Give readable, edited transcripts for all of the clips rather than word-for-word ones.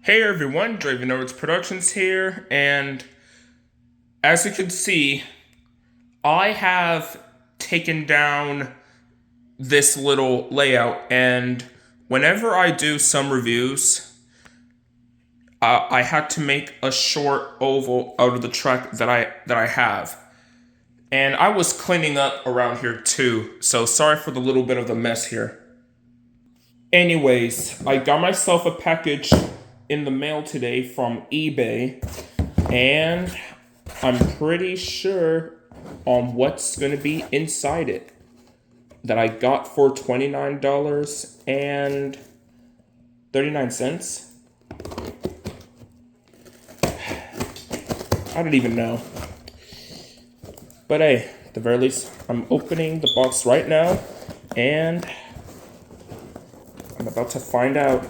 Hey everyone, Draven Notes Productions here, and as you can see, I have taken down this little layout, and whenever I do some reviews, I had to make a short oval out of the track that I have. And I was cleaning up around here too, so sorry for the little bit of the mess here. Anyways, I got myself a package in the mail today from eBay, and I'm pretty sure on what's going to be inside it that I got for $29.39. I don't even know. But hey, at the very least, I'm opening the box right now, and I'm about to find out.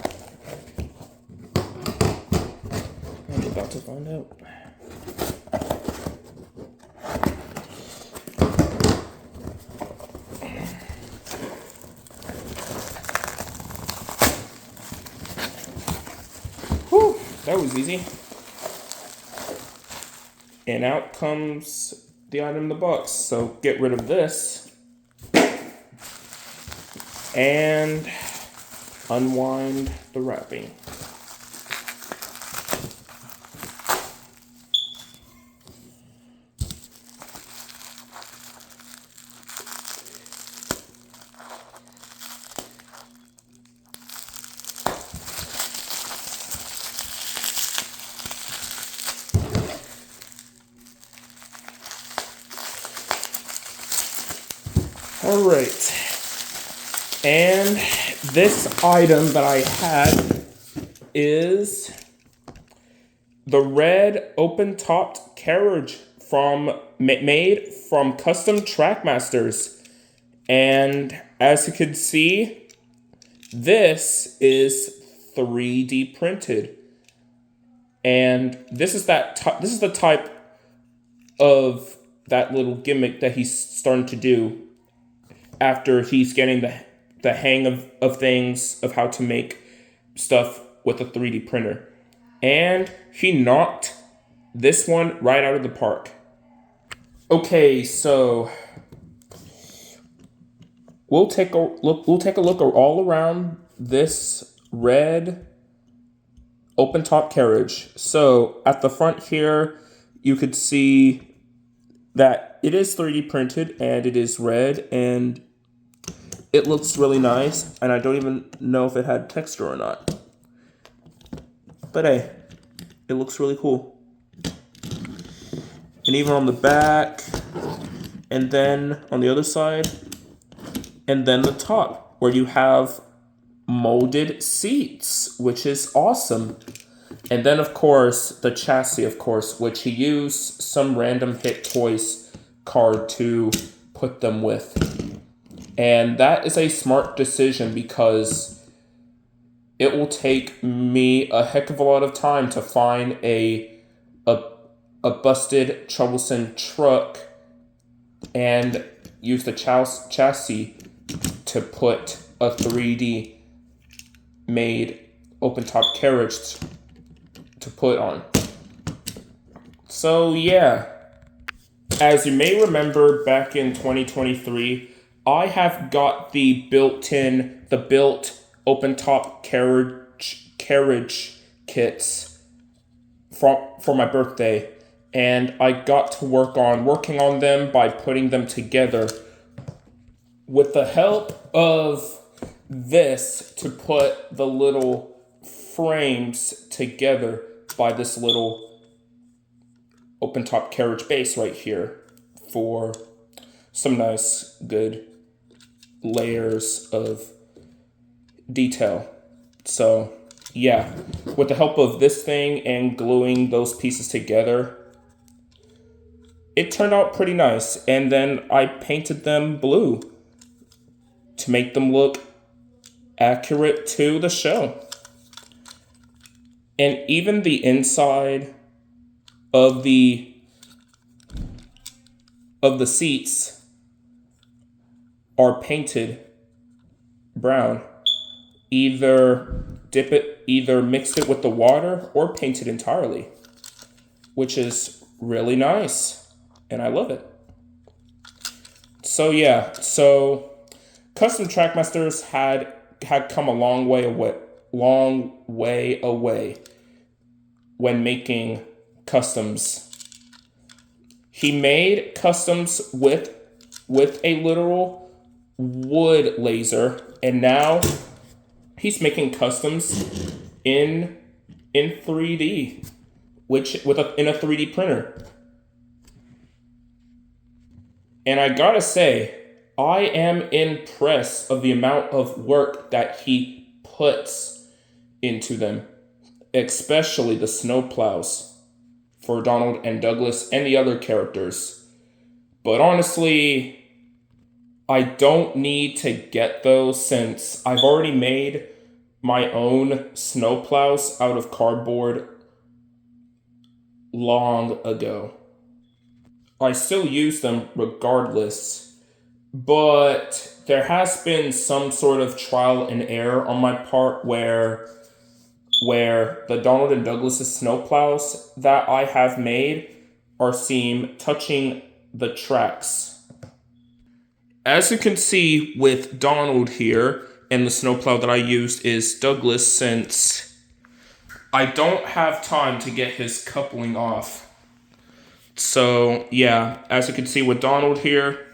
Whew, that was easy. And out comes the item in the box. So get rid of this and unwind the wrapping. All right, and this item that I had is the red open-topped carriage made from custom Trackmasters. And as you can see, this is 3D printed. And this is the type of that little gimmick that he's starting to do after he's getting the hang of things, of how to make stuff with a 3D printer. And he knocked this one right out of the park. Okay, so we'll take a look all around this red open top carriage. So at the front here, you could see that it is 3D printed and it is red and it looks really nice, and I don't even know if it had texture or not. But hey, it looks really cool. And even on the back, and then on the other side, and then the top, where you have molded seats, which is awesome. And then, of course, the chassis, which he used some random Hit Toys card to put them with. And that is a smart decision because it will take me a heck of a lot of time to find a busted, troublesome truck and use the chassis to put a 3D made open top carriage to put on. So yeah, as you may remember, back in 2023, I have got the built open top carriage kits for my birthday, and I got to working on them by putting them together with the help of this to put the little frames together by this little open top carriage base right here for some nice good layers of detail. So yeah, with the help of this thing and gluing those pieces together, it turned out pretty nice. And then I painted them blue to make them look accurate to the show. And even the inside of the seats are painted brown, either either mixed it with the water or paint it entirely, which is really nice, and I love it. So yeah, so custom Trackmasters had come a long way away when making customs. He made customs with a literal wood laser, and now he's making customs in 3D, in a 3D printer. And I gotta say, I am impressed of the amount of work that he puts into them, especially the snowplows for Donald and Douglas and the other characters. But honestly, I don't need to get those since I've already made my own snowplows out of cardboard long ago. I still use them regardless, but there has been some sort of trial and error on my part where the Donald and Douglas's snowplows that I have made are seen touching the tracks. As you can see with Donald here, and the snowplow that I used is Douglas, since I don't have time to get his coupling off. So yeah, as you can see with Donald here,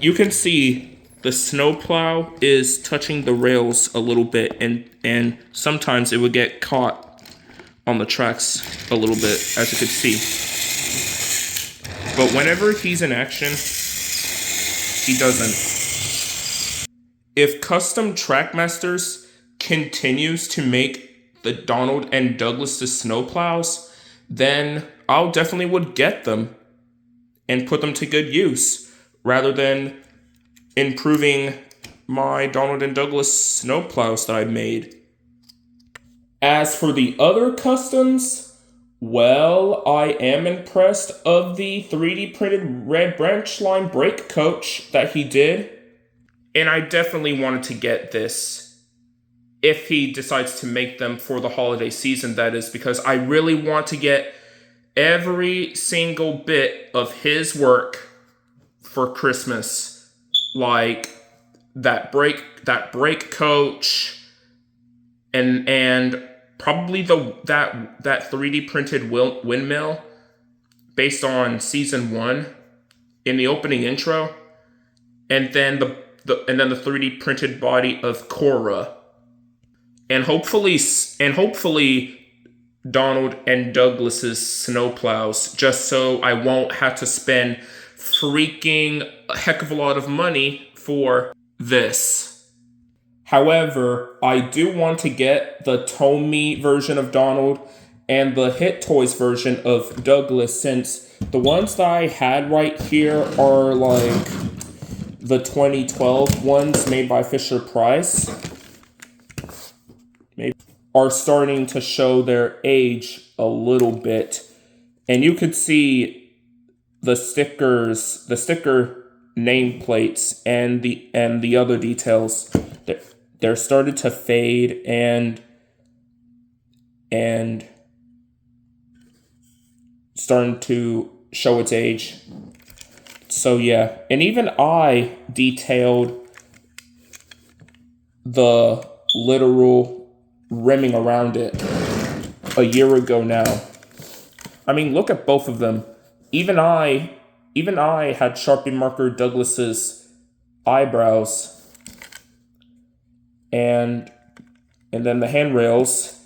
you can see the snowplow is touching the rails a little bit, and sometimes it would get caught on the tracks a little bit, as you can see. But whenever he's in action, he doesn't. If custom Trackmasters continues to make the Donald and Douglas snowplows, then I'll definitely would get them and put them to good use, rather than improving my Donald and Douglas snowplows that I made. As for the other customs, well, I am impressed of the 3D printed red branch line brake coach that he did, and I definitely wanted to get this if he decides to make them for the holiday season, that is, because I really want to get every single bit of his work for Christmas, like that brake coach, and probably that 3D printed windmill based on season 1 in the opening intro, and then the 3D printed body of Cora, and hopefully Donald and Douglas's snowplows, just so I won't have to spend freaking a heck of a lot of money for this. However, I do want to get the Tomy version of Donald and the Hit Toys version of Douglas, since the ones that I had right here are like the 2012 ones made by Fisher-Price. Maybe are starting to show their age a little bit. And you could see the sticker nameplates and the other details. They're starting to fade and starting to show its age. So yeah, and even I detailed the literal rimming around it a year ago now. I mean, look at both of them. Even I had Sharpie marker Douglas's eyebrows, and then the handrails,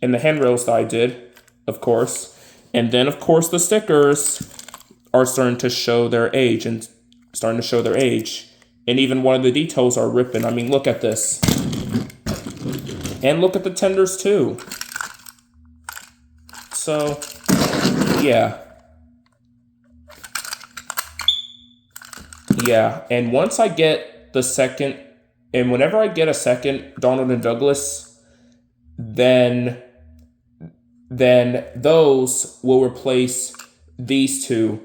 that I did, of course, and then of course the stickers are starting to show their age, and even one of the details are ripping. I mean, look at this. And look at the tenders too. So, yeah. Yeah, and once I get the second, and whenever I get a second Donald and Douglas, then those will replace these two,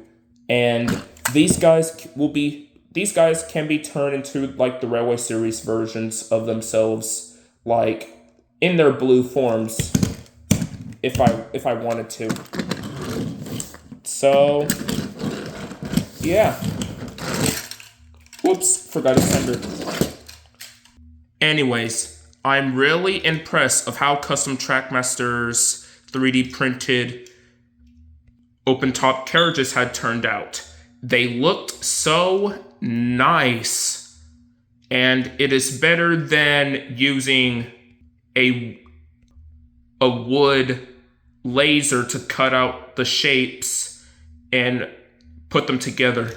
and these guys will be these guys can be turned into like the Railway Series versions of themselves, like in their blue forms, if I wanted to. So yeah. Whoops, forgot a sender. Anyways, I'm really impressed of how Custom Trackmasters 3D printed open top carriages had turned out. They looked so nice, and it is better than using a wood laser to cut out the shapes and put them together.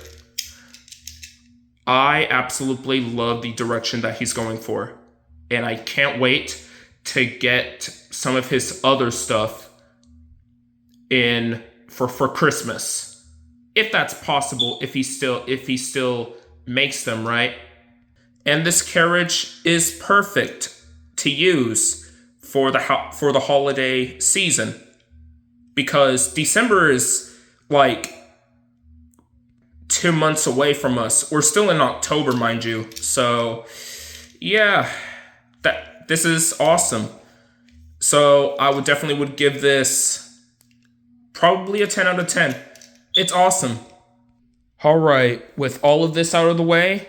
I absolutely love the direction that he's going for, and I can't wait to get some of his other stuff in for Christmas, if that's possible, if he still makes them, right? And this carriage is perfect to use for the holiday season, because December is like 2 months away from us. We're still in October, mind you. So yeah, this is awesome. So I would definitely give this probably a 10 out of 10. It's awesome. All right, with all of this out of the way,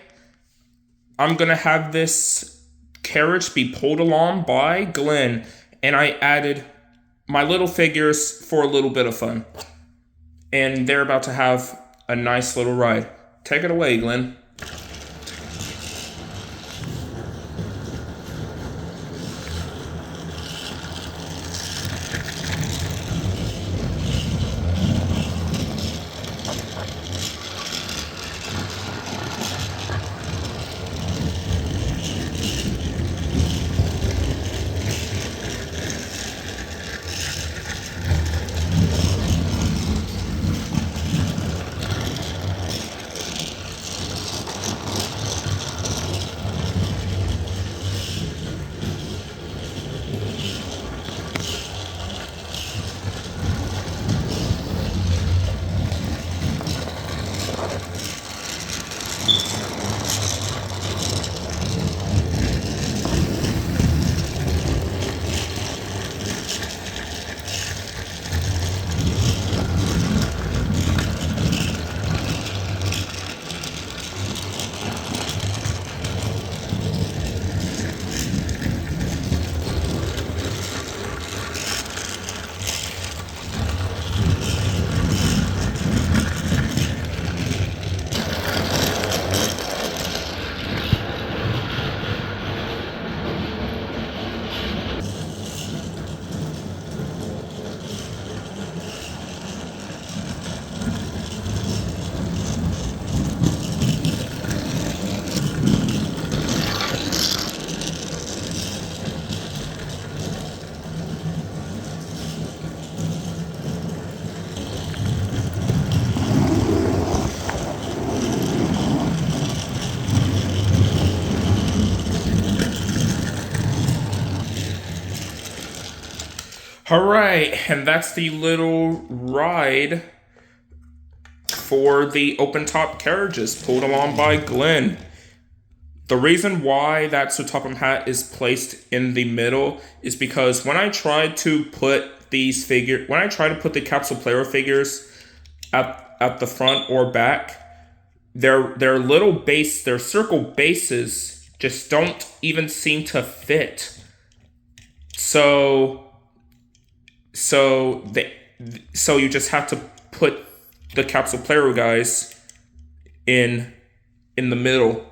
I'm gonna have this carriage be pulled along by Glenn, and I added my little figures for a little bit of fun. And they're about to have a nice little ride. Take it away, Glenn. All right, and that's the little ride for the open top carriages pulled along by Glenn. The reason why that Sotapum hat is placed in the middle is because when I tried to put the capsule player figures at the front or back, their little base, their circle bases just don't even seem to fit. So you just have to put the capsule player guys in the middle.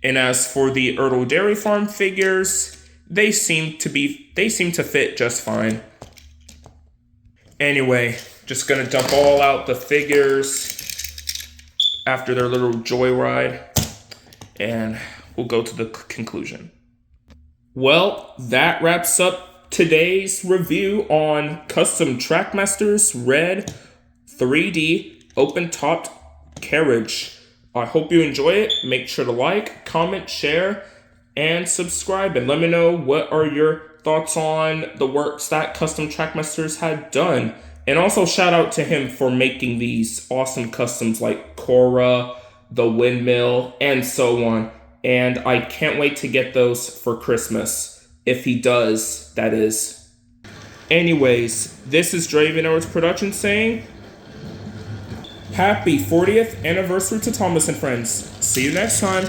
And as for the Ertl Dairy Farm figures, they seem to fit just fine. Anyway, just gonna dump all out the figures after their little joyride, and we'll go to the conclusion. Well, that wraps up today's review on Custom Trackmasters Red 3D open-topped carriage. I hope you enjoy it. Make sure to like, comment, share, and subscribe. And let me know what are your thoughts on the works that Custom Trackmasters had done. And also shout out to him for making these awesome customs like Cora, the windmill, and so on. And I can't wait to get those for Christmas. If he does, that is. Anyways, this is Draven Edwards Production saying, Happy 40th anniversary to Thomas and Friends. See you next time.